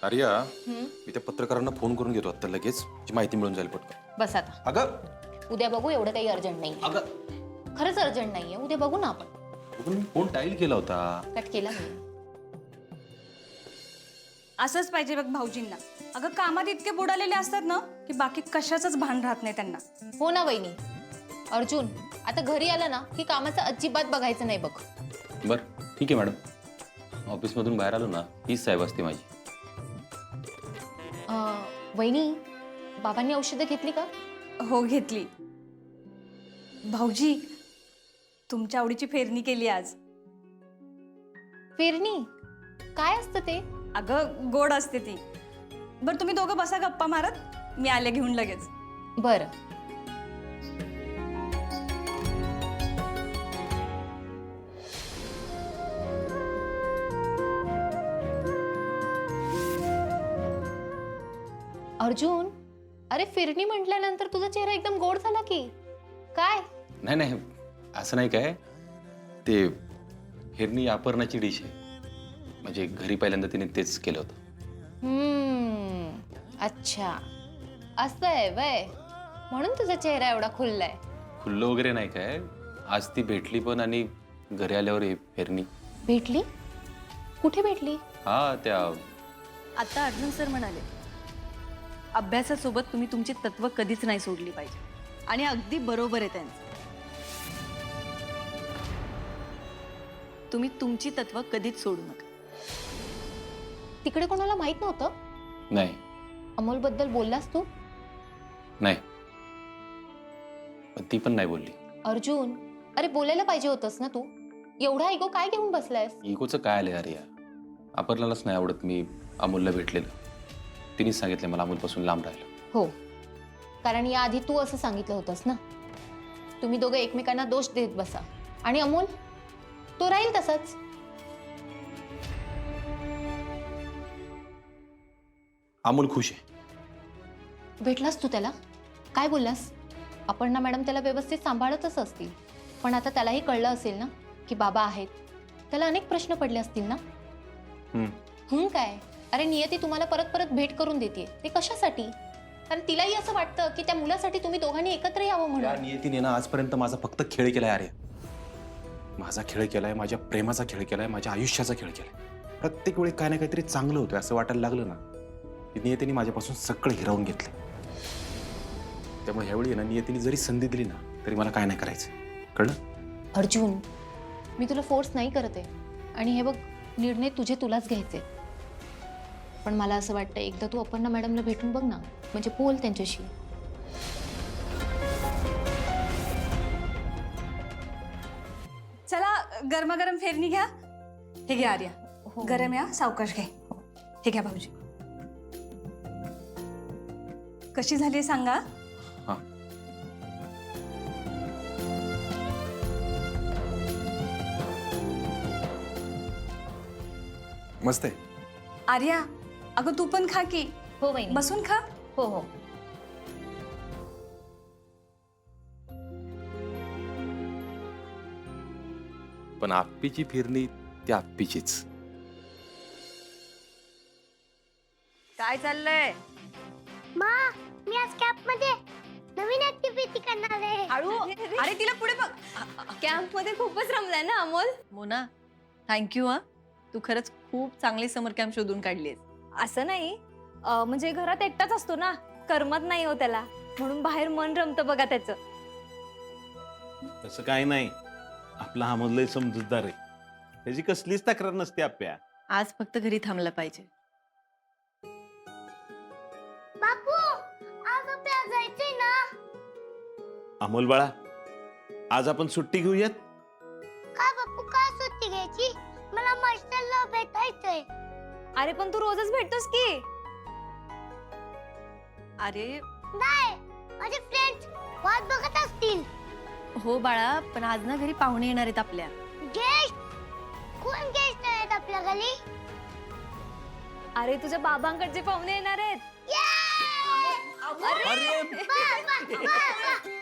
आर्या मी त्या पत्रकारांना फोन करून घेतो आता लगेच ची माहिती मिळून जाईल पटकन. बस आता अगं उद्या बघू. एवढं काही अर्जंट नाही. अगं खरंच अर्जंट नाहीये. उद्या बघू ना आपण. अगं, मी फोन डायल केला होता. कट केला मी. असंच पाहिजे बघ भाऊजींना. अगं कामात इतके बुडालेले असतात ना की बाकी कशाचंच भान राहत नाही त्यांना. हो ना वहिनी. अर्जुन आता घरी आला ना की कामाचं अजिबात बघायचं नाही बघ. बरं ठीक आहे मॅडम. ऑफिसमधून बाहेर आलो ना हीच साहेब असते माझी. वहिनी बाबांनी औषधं घेतली का? हो घेतली. भाऊजी तुमच्या आवडीची फेरणी केली आज. पेरणी काय असतं ते? अगं गोड असते ती. बरं तुम्ही दोघं बसा गप्पा मारत, मी आले घेऊन लगेच. बरं. अर्जुन अरे फिरणी म्हटल्यानंतर तुझा चेहरा एकदम गोड झाला की काय? नाही नाही असं नाही काय. ते हिरणी अपर्णाची डिश आहे. म्हणजे घरी पहिल्यांदा तिने तेच केलं होतं. अच्छा असं आहे वय. म्हणून तुझा चेहरा एवढा खुललाय. खुल्लं वगैरे नाही काय. आज ती भेटली पण आणि घरी आल्यावर ही हिरणी. भेटली? कुठे भेटली? हा त्या आता अर्जुन सर म्हणाले अभ्यासासोबत तुम्ही तुमची तत्व कधीच नाही सोडली पाहिजे. आणि अगदी बरोबर आहे त्यांचं. तुम्ही तुमची तत्व कधीच सोडू नका. तिकडे कोणाला माहित नव्हतं? नाही अमोल बद्दल बोललास तू? नाही पण ती पण नाही बोलली. अर्जुन अरे बोलायला पाहिजे होतंस ना तू. एवढा इगो काय घेऊन बसलायस? इगोचं काय आलंय अरे या. अपर्णालाच नाही आवडत मी अमोलला भेटलेलं. तिनेच सांगितलं मला अमोलपासून लांब राहिलं. हो कारण याआधी तू असं सांगितलं होतंस ना. तुम्ही दोघं एकमेकांना दोष देत बसा आणि अमोल तो राहील तसाच. अमोल खुश आहे. भेटलास तू त्याला? काय बोललास? अपर्णा मॅडम त्याला व्यवस्थित सांभाळतच असतील. पण आता त्यालाही कळलं असेल ना की बाबा आहेत. त्याला अनेक प्रश्न पडले असतील ना. काय अरे नियती तुम्हाला परत परत भेट करून देते. ते कशासाठी? कारण तिलाही असं वाटतं की त्या मुलासाठी तुम्ही दोघांनी एकत्र यावं त्या म्हणून. नियतीने ना आजपर्यंत माझा फक्त खेळ केलाय अरे. माझा खेळ केलाय, माझ्या प्रेमाचा खेळ केलाय, माझ्या आयुष्याचा खेळ केलाय. प्रत्येक वेळी काय ना काहीतरी चांगलं होतं असं वाटायला लागलं ना की नियतीने माझ्यापासून सगळं हिरावून घेतलं. त्यामुळे ह्यावेळी ना नियतीने जरी संधी दिली ना तरी मला काय नाही करायचं. कळलं? अर्जुन मी तुला फोर्स नाही करत आहे. आणि हे बघ निर्णय तुलाच घ्यायचे. पण मला असं वाटतं एकदा तू अपर्णा मॅडमला भेटून बघ ना. म्हणजे बोल त्यांच्याशी. चला गरमागरम फेरणी घ्या. हे घ्या आर्या. हो. गरम या सावकाश घे. हे घ्या भाऊजी. कशी झाली सांगा. हा मस्त आहे. आर्या अगं तू पण खा की. हो बहिणी. बसून खा. हो हो. पण आप्पीची फिरणी त्या आप्पीचीच. काय चाललंय? मा मी आज कॅम्प मध्ये नवीन ऍक्टिव्हिटी करणार आहे. हळू. अरे तिला पुढे बघ. कॅम्प मध्ये खूपच रमलाय ना अमोल. मोना थँक्यू. हा तू खरंच खूप चांगली समर कॅम्प शोधून काढलीस. असं नाही म्हणजे घरात एकटाच असतो ना. करमत नाही हो त्याला. म्हणून बाहेर मन रमतं बघा त्याचं. तसं काय नाही. आपला हा मधलं समजूतदार आहे. त्याची कसलीच तक्रार नसते आप्या. आज फक्त घरी थांबला पाहिजे. बापू आज आपल्याला जायचंय ना. अमोल बाळा आज आपण सुट्टी घेऊयात. काय बापू काय सुट्टी घ्यायची? मला मास्टरला भेटायचंय. अरे पण तू रोजच भेटतोस की. अरे नाही माझे फ्रेंड्स वाट बघत असतील. हो बाळा पण आज ना घरी पाहुणे येणार आहेत आपल्या. गेस्ट कोण गेस्ट आहेत आपल्या घरी? अरे तुझ्या बाबांकडचे पाहुणे येणार आहेत. अरे वा, वा, वा, वा.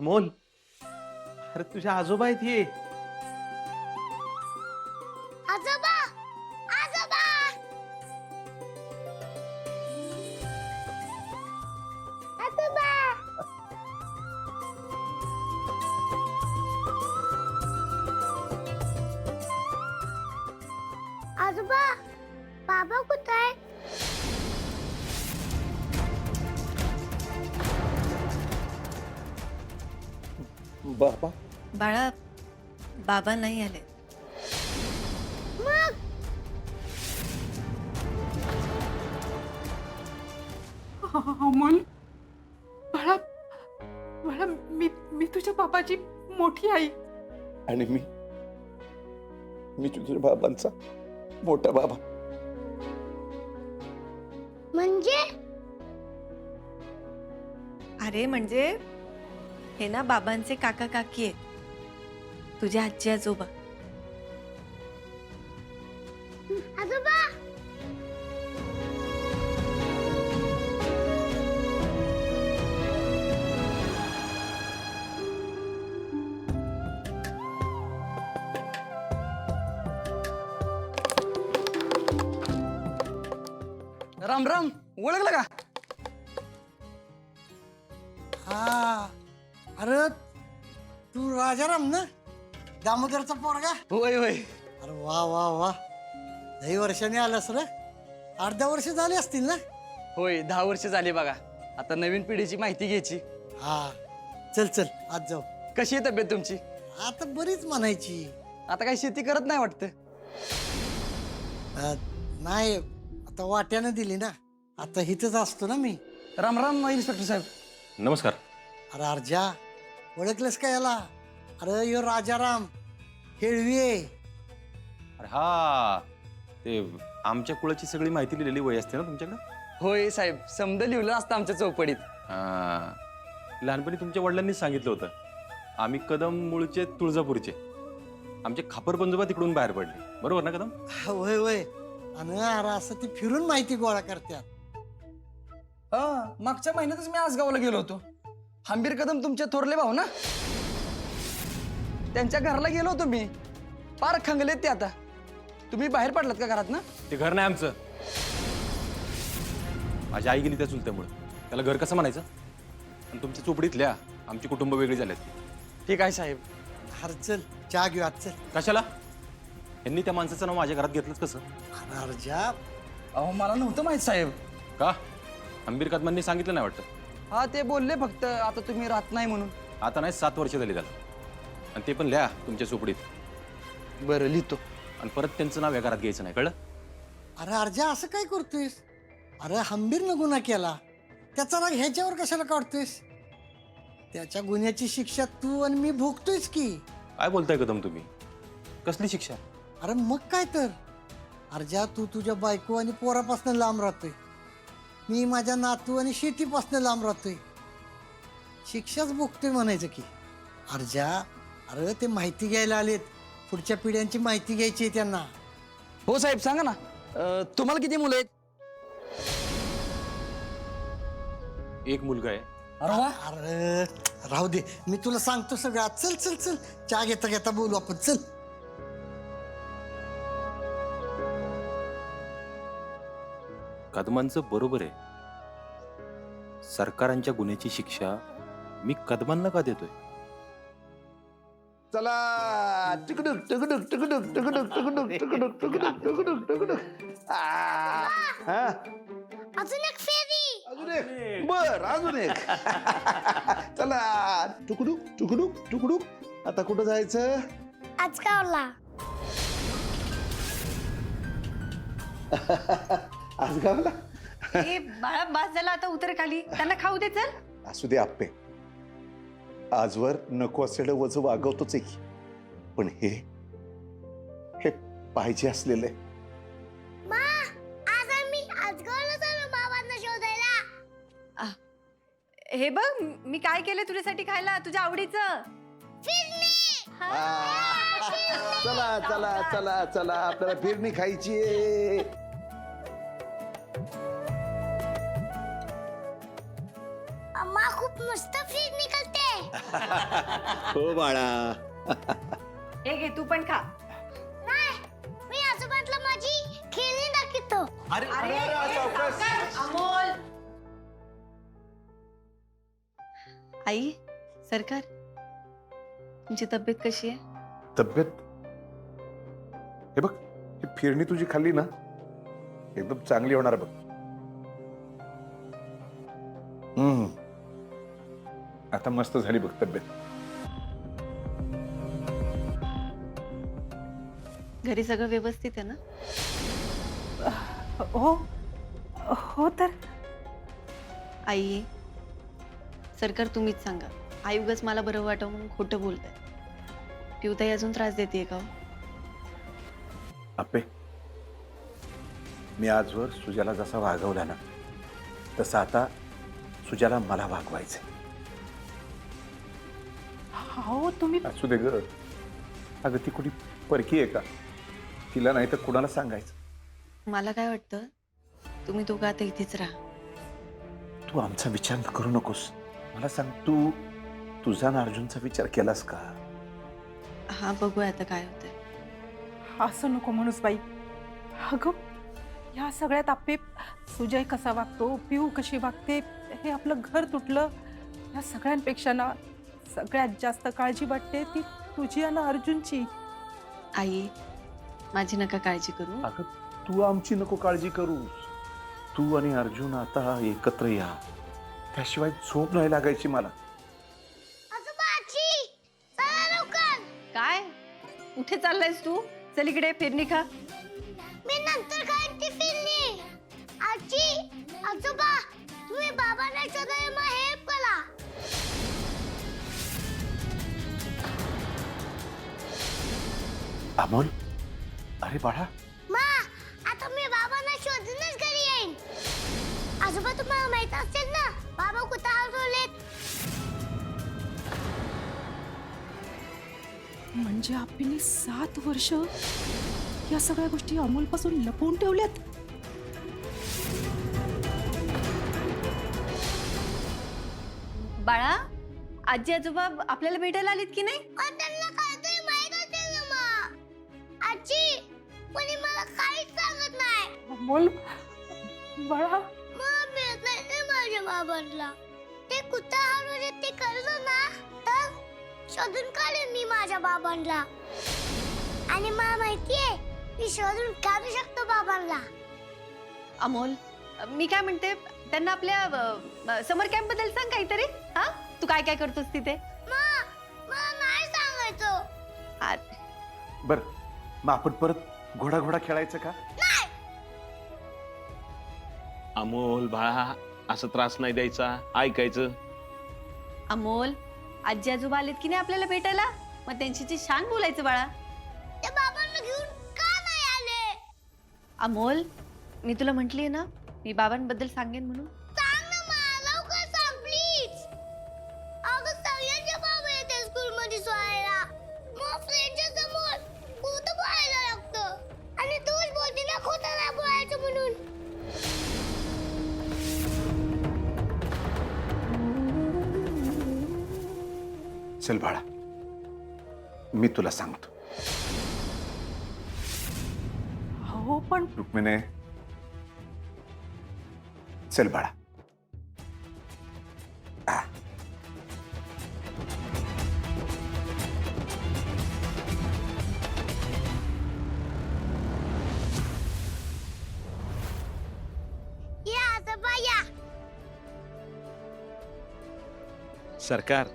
अमोल, अरे तुझ्या आजोबा आहेत हे. आजोबा आजोबा आजोबा आजोबा बाबा कुठे आहे? बाबा बाळा, बाबा नाही आले. अमोल, बाळा बाळा, मी तुझ्या बाबाची मोठी आई. आणि मी तुझ्या बाबांचा मोठा बाबा. म्हणजे अरे म्हणजे हे ना बाबांचे काका काकी आहेत, तुझ्या आजी आजोबा. आजोबा राम राम, ओळखलं का? हा, अरे तू राजाराम ना, दामोदरचा पोरगा? होय होय. अरे वा वा वा, लई वर्षाने आलास रे. 8-10 वर्ष झाली असतील ना? होय, 10 वर्ष झाली बघा. आता नवीन पिढीची माहिती घ्यायची. हा, चल चल आज जाऊ. कशी आहे तब्येत तुमची? आता बरीच म्हणायची. आता काही शेती करत नाही वाटतं. नाही, आता वाट्यानं दिली ना, आता हिथंच असतो ना मी. राम राम इन्स्पेक्टर साहेब. नमस्कार. अरे अर्जा, ओळखलंस का याला? अरे यो राजाराम हेळवी आहे. अरे हा, ते आमच्या कुळाची सगळी माहिती लिहिलेली वही असते ना तुमच्याकडे? होय साहेब, समद लिहिलं असतं आमच्या चौपडीत. हा, लहानपणी तुमच्या वडिलांनीच सांगितलं होतं. आम्ही कदम मूळचे तुळजापूरचे. आमचे खापर पंजोबा तिकडून बाहेर पडले, बरोबर ना कदम? होय होय. आणि अरे असं ती फिरून माहिती गोळा करतात. हा, मागच्या महिन्यातच मी आसगावला गेलो होतो. हंबीर कदम तुमचे थोरले भाऊ ना, त्यांच्या घराला गेलो होतो मी. पार खंगलेत ते आता. तुम्ही बाहेर पडलात का घरात ना? ते घर नाही आमचं. माझी आई गेली त्या चुलत्यामुळे. त्याला घर कसं म्हणायचं? आणि तुमच्या चोपडीतल्या आमची कुटुंब वेगळी झाल्यात. ठीक आहे साहेब. अरे चल चहा घेऊ आज, चल. कशाला? यांनी त्या माणसाचं नाव माझ्या घरात घेतलंच कसं? अरे अर्जा, अहो मला नव्हतं माहित साहेब. का? हंबीर कदमांनी सांगितलं नाही वाटतं? हा, ते बोलले फक्त आता तुम्ही राहत नाही म्हणून. आता नाही, 7 वर्ष झाली त्याला. आणि ते पण लिहा तुमच्या चोपडीत. बरं, लिहितो. आणि परत त्यांचं नाव या घरात घ्यायचं नाही, कळलं? अरे अर्जा असं काय करतोयस? अरे हंबीरनं गुन्हा केला, त्याचा राग ह्याच्यावर कशाला काढतोयस? त्याच्या गुन्ह्याची शिक्षा तू आणि मी भोगतोयस की. काय बोलताय कदम तुम्ही? कसली शिक्षा? अरे मग काय तर. अर्जा, तू तुझ्या बायको आणि पोरापासून लांब राहतोय, मी माझ्या नातू आणि शेतीपासून लांब राहतोय. शिक्षाच भोगतोय म्हणायचं की. अर्जा, अरे ते माहिती घ्यायला आलेत, पुढच्या पिढ्यांची माहिती घ्यायची आहे त्यांना. हो साहेब, सांगा ना. तुम्हाला किती मुलं आहेत? एक मुलगा आहे. अरे वा. अरे राहू दे, मी तुला सांगतो सगळं. चल चल चल, चहा घेता घेता बोलू आपण, चल. कदमांचं बरोबर आहे. सरकारांच्या गुन्ह्याची शिक्षा मी कदमांना का देतोय? चला, टुकडुक टुकडुक टुकडुक टुकडुक टुकडुक टुकडुक टुकडुक टुकडुक टुकडुक. हा, अजून एक फेरी. अजून एक. बर, अजून एक. चला, टुकडुक टुकडुक टुकडुक. आता कुठं जायचं? आजगावला. आज गावला. ए बाळा, बास झाला, आता उतर खाली. त्यांना खाऊ दे, चल. असू दे आप्पे, आजवर नको असलेलं वजन वागवतोच आहे की, पण हे पाहिजे असलेलं आहे. मा, आज आम्ही आजगावला चाललो बाबांना शोधायला. हे बघ, मी काय केलं तुझ्यासाठी खायला, तुझ्या आवडीचं. चला चला चला चला, आपल्याला फिरणी खायची आहे. अम्मा खूप मस्त फिरणी करते. हो बाळा. हे घे तू पण खा. नाही, मी आजोबांना माझी खेळणी दाखवतो. अमोल. आई सरकार तुमची तब्येत कशी आहे? तब्येत हे बघ, ही फिरणी तुझी खाल्ली ना एकदम चांगली होणार बघ. आता मस्त झाली बघ तब्येत. घरी सगळं व्यवस्थित आहे ना? हो हो तर आई सरकार तुम्हीच सांगा. आई उगाच मला बरं वाटावं म्हणून खोटं बोलताय. पिऊताई अजून त्रास देते का? आपे, मी आजवर सुजाला जसा वागवला ना तसा आता सुजाला मला वागवायचंय. हो तुम्ही असू दे ग. अगं ती कुठे परकी आहे का? तिला नाही तर कुणाला सांगायचं. मला काय वाटतं तुम्ही दोघं आता इथेच राहा. तू आमचा विचार करू नकोस. मला सांग, तू तुझा आणि अर्जुनचा विचार केलास का? हा बघूया आता काय होतंय. असं नको म्हणूस बाई. अगं ह्या सगळ्यात आपे सुजय कसा वागतो, पिऊ कशी वागते, हे आपलं घर तुटलं, या सगळ्यांपेक्षा ना सगळ्यात जास्त काळजी वाटते ती तुझी आणि अर्जुनची. आई माझी नका काळजी करू. अगं तू आमची नको काळजी करूस. तू आणि अर्जुन आता एकत्र या, त्याशिवाय झोप नाही लागायची मला. आजोबा, आजी, चला लवकर. काय कुठे चाललायस तू? चल इकडे फिरणी खा. मी नंतर खाईन ती फिरणी. आजी, आजोबा, तुम्ही बाबांना शोधायला मग हेल्प करा. अमोल, अरे बाळा, मा, आता मी बाबांना शोधूनच घरी येईन. आजोबा, तुम्हाला माहित असेल ना बाबा कुठे हरवलेत? म्हणजे आपली 7 वर्ष या सगळ्या गोष्टी अमोलपासून लपवून ठेवल्यात. बाळा आजी आजोबा आपल्याला भेटायला आलीत की नाही? पण त्यांना काहीतरी माहित असेल ना मा. आजी, कोणी मला काहीच सांगत नाही. अमोल बाळा, मला भेट नाही माझ्या बाबांना. ते कुठे हरवले ते कळलं ना तर शोधून काढेन मी माझ्या बाबांना. आणि मला माहितीये मी शोधून काढू शकतो बाबांना. अमोल मी काय म्हणते त्यांना आपल्या समर कॅम्प बद्दल सांग काहीतरी. हा तू काय काय करतोस तिथे? मला नाही सांगायचं. बर मग आपण परत घोडा घोडा खेळायचं का? अमोल बाळा, असं त्रास नाही द्यायचा, ऐकायचं. अमोल आजी आजोबा आलेत की नाही आपल्याला भेटायला, मग त्यांच्याशी छान बोलायचं बाळा. ते बाबांना घेऊन का नाही आले? अमोल मी तुला म्हंटलीये ना मी बाबांबद्दल सांगेन म्हणून. सांग ना मला, लवकर सांग प्लीज. अगं सगळ्यांचे बाबा येते स्कूलमध्ये सोडायला. मग फ्रेंडच्या समोर खोटं बोलायला लागतं. आणि तूच बोलते ना खोटं नाही बोलायचं म्हणून. चल बाळा, मी तुला सांगतो. हो पण रुक्मिणे, चल बाळा. आ. या आजोबा या. सरकार,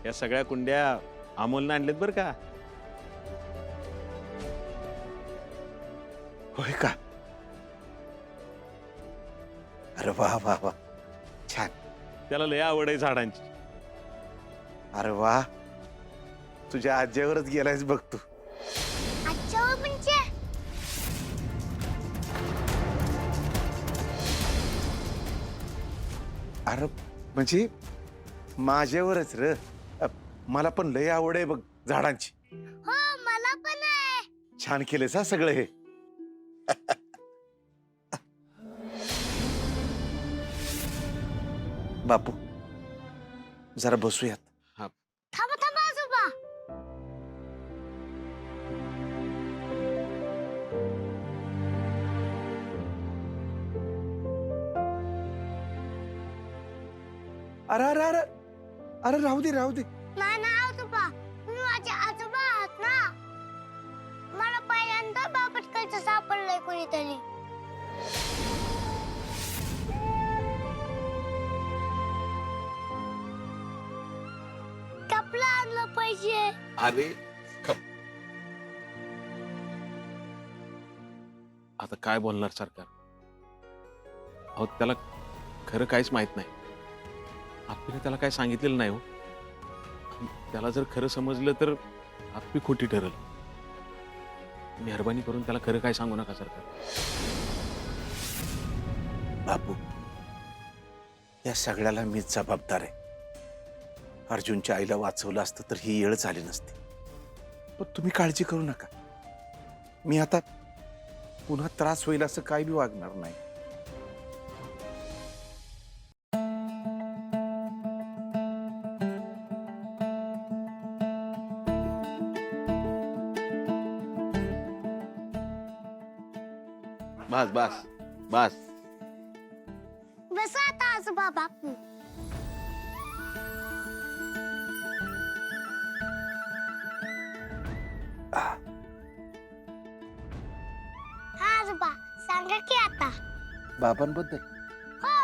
या सगळ्या कुंड्या अमोलनं आणल्यात बरं का. होय का? अरे वा वा वा, छान. त्याला लय आवड आहे झाडांची. अरे वा, तुझ्या आज्यावरच गेलायस बघ तू. आजच्यावर म्हणजे अरे म्हणजे माझ्यावरच र. मला पण लय आवड आहे बघ झाडांची. हो मला पण आहे. छान केलेस हा सगळं हे. बापू जरा बसूयात. हा अरे अरे अरे अरे राहू दे राहू दे. नाही ना आजोबा, तुम्ही माझे आजोबा आहात ना. मला पहिल्यांदा बापटकडचं सापडलंय कोणीतरी. कपला आणलं पाहिजे. अरे आता काय बोलणार सरकार? अहो त्याला खरं काहीच माहित नाही. आपण त्याला काय सांगितलेलं नाही हो. त्याला जर खरं समजलं तर आपली खोटी ठरल. मेहरबानी करून त्याला खरं काय सांगू नका सरकार. बापू, या सगळ्याला मीच जबाबदार आहे. अर्जुनच्या आईला वाचवलं असतं तर ही येळच आली नसती. पण तुम्ही काळजी करू नका. मी आता पुन्हा त्रास होईल असं काही बी वागणार नाही. बस बस बस. बसा आता आजोबा बापू. हा आजोबा, सांगा की आता. बाबांबद्दल हो.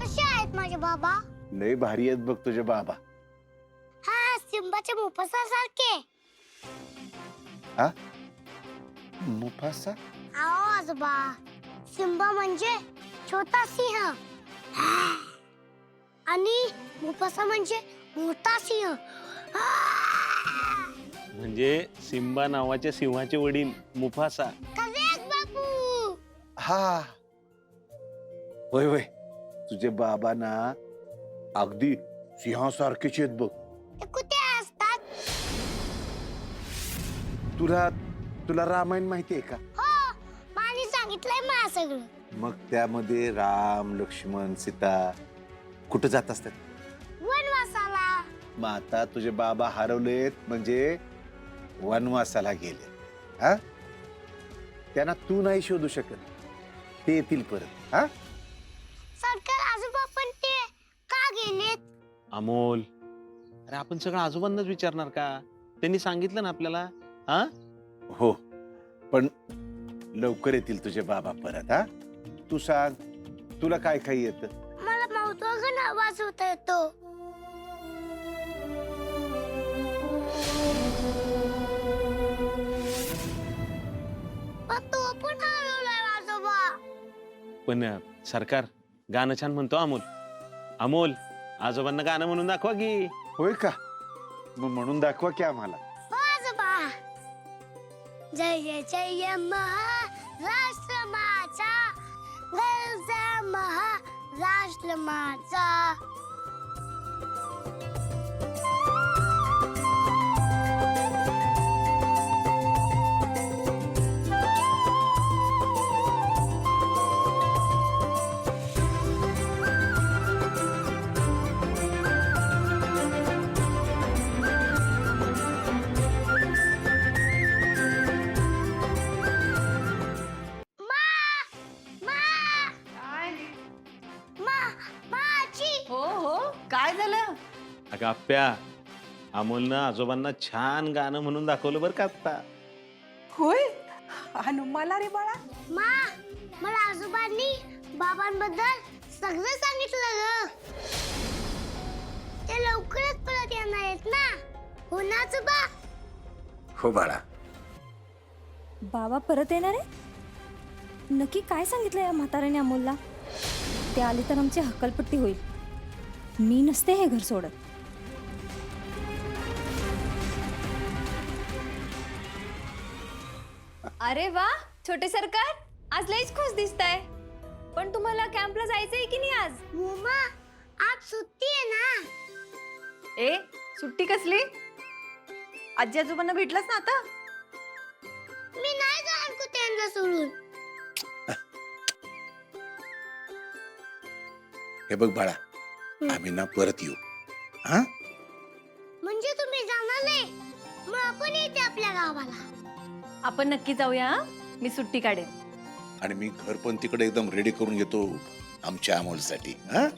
कसे आहेत माझे बाबा? लय भारी आहेत बघ तुझे बाबा. हा, सिंबाच्या मुफासासारखे. मुफासा? आओ आजोबा, सिंबा म्हणजे छोटा सिंह आणि मुफासा म्हणजे मोठा सिंह. म्हणजे सिम्बा नावाच्या सिंहाचे वडील मुफासा. करेक्ट बापू. हा होय होय, तुझे बाबा ना अगदी सिंहासारखेच आहेत बघ. ते कुठे असतात? तुला तुला रामायण माहिती आहे का? हो, मानी सांगितलंय मला सगळं. मग त्यामध्ये राम, लक्ष्मण, सीता कुठं जात असतात? वनवासाला. मग आता तुझे बाबा हरवलेत म्हणजे वनवासाला गेले. हा, त्यांना तू नाही शोधू शकत. ते येतील परत. हा, सरकार आजोबा पण ते का गेलेत? अमोल, अरे आपण सगळं आजोबांनाच विचारणार का? त्यांनी सांगितलं ना आपल्याला. हा, हो, पण लवकर येतील तुझे बाबा परत. हा, तू सांग, तुला काय काय येतं? मला माऊतवागण वाजवता येतो. तो पण हरवलाय आजोबा. पण सरकार गाणं छान म्हणतो अमोल. अमोल, आजोबांना गाणं म्हणून दाखवा की. होय का? मग म्हणून दाखवा की आम्हाला. हो आजोबा. जय जय महाराष्ट्र माझा, गर्जा महाराष्ट्र माझा. काय झालं? अगं आप्या, अमोलनं आजोबांना छान गाणं म्हणून दाखवलं बरं का आता. होय? आणि मला रे बाळा? मला आजोबांनी बाबांबद्दल सगळं सांगितलं ग. ते लवकरच परत येणार आहेत ना, हो ना आजोबा? हो बाळा. बाबा परत येणार आहे? नक्की काय सांगितलं या म्हाताऱ्याने अमोलला? ते आले तर आमची हक्कलपट्टी होईल. मी नसते हे घर सोडत. अरे वा, छोटे सरकार, आज लईच खुश दिसताय. पण तुम्हाला कॅम्पला जायचंय की नाही आज? मम्मा, आज सुट्टी आहे ना. ए, सुट्टी कसली? आजी आजोबांना भेटलास ना आता? मी नाही जाणार कुत्र्यांना सोडून. हे बघ बाळा, आम्ही ना परत येऊ. हा, म्हणजे तुम्ही जाणार नाही? मग आपण येते आपल्या गावाला. आपण नक्की जाऊया. मी सुट्टी काढेन. आणि मी घर पण तिकडे एकदम रेडी करून घेतो. आमच्या अमोलसाठी. हा